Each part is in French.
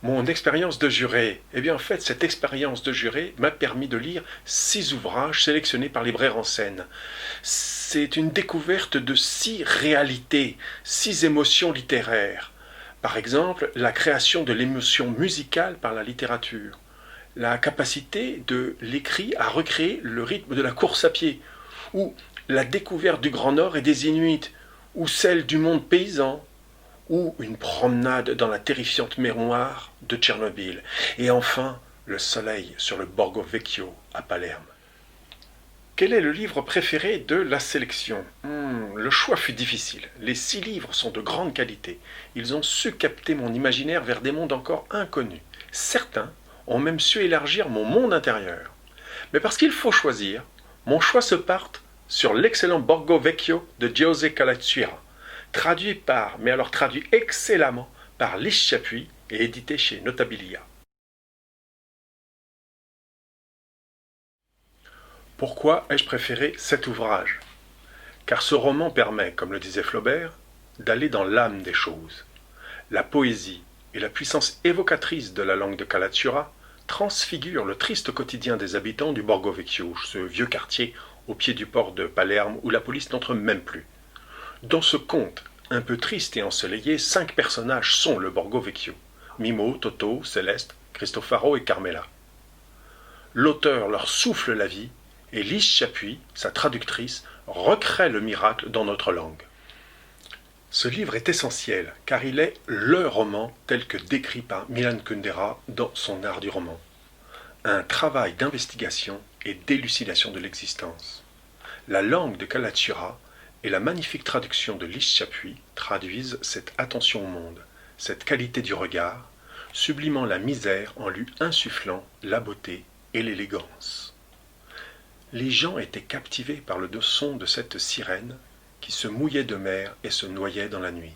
Mon expérience de juré. Eh bien, en fait, cette expérience de juré m'a permis de lire 6 ouvrages sélectionnés par Libraire en Seine. C'est une découverte de 6 réalités, 6 émotions littéraires. Par exemple, la création de l'émotion musicale par la littérature, la capacité de l'écrit à recréer le rythme de la course à pied, ou la découverte du Grand Nord et des Inuits, ou celle du monde paysan, ou une promenade dans la terrifiante mémoire de Tchernobyl, et enfin le soleil sur le Borgo Vecchio à Palerme. Quel est le livre préféré de la sélection? Le choix fut difficile. Les 6 livres sont de grande qualité. Ils ont su capter mon imaginaire vers des mondes encore inconnus. Certains ont même su élargir mon monde intérieur. Mais parce qu'il faut choisir, mon choix se porte sur l'excellent Borgo Vecchio de José Calatuira, traduit excellemment par Lys Chapuis et édité chez Notabilia. Pourquoi ai-je préféré cet ouvrage? Car ce roman permet, comme le disait Flaubert, d'aller dans l'âme des choses. La poésie et la puissance évocatrice de la langue de Calatuira transfigurent le triste quotidien des habitants du Borgo Vecchio, ce vieux quartier au pied du port de Palerme où la police n'entre même plus. Dans ce conte un peu triste et ensoleillé, 5 personnages sont le Borgo Vecchio: Mimo, Toto, Céleste, Cristofaro et Carmela. L'auteur leur souffle la vie et Lys Chapuis, sa traductrice, recrée le miracle dans notre langue. Ce livre est essentiel car il est le roman tel que décrit par Milan Kundera dans son art du roman. Un travail d'investigation et d'élucidation de l'existence. La langue de Calatuira et la magnifique traduction de Lys Chapuis traduisent cette attention au monde, cette qualité du regard, sublimant la misère en lui insufflant la beauté et l'élégance. Les gens étaient captivés par le son de cette sirène qui se mouillait de mer et se noyait dans la nuit.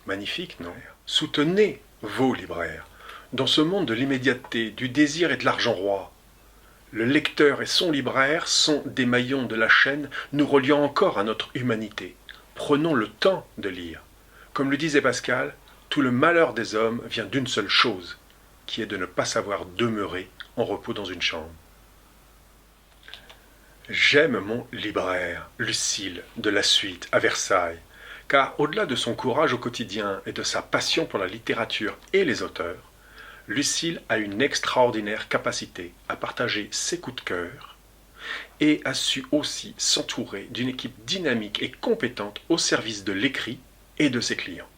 Magnifique, non? Soutenez vos libraires. Dans ce monde de l'immédiateté, du désir et de l'argent roi, le lecteur et son libraire sont des maillons de la chaîne nous reliant encore à notre humanité. Prenons le temps de lire. Comme le disait Pascal, tout le malheur des hommes vient d'une seule chose, qui est de ne pas savoir demeurer en repos dans une chambre. J'aime mon libraire, Lucile, de la Suite, à Versailles, car au-delà de son courage au quotidien et de sa passion pour la littérature et les auteurs, Lucile a une extraordinaire capacité à partager ses coups de cœur et a su aussi s'entourer d'une équipe dynamique et compétente au service de l'écrit et de ses clients.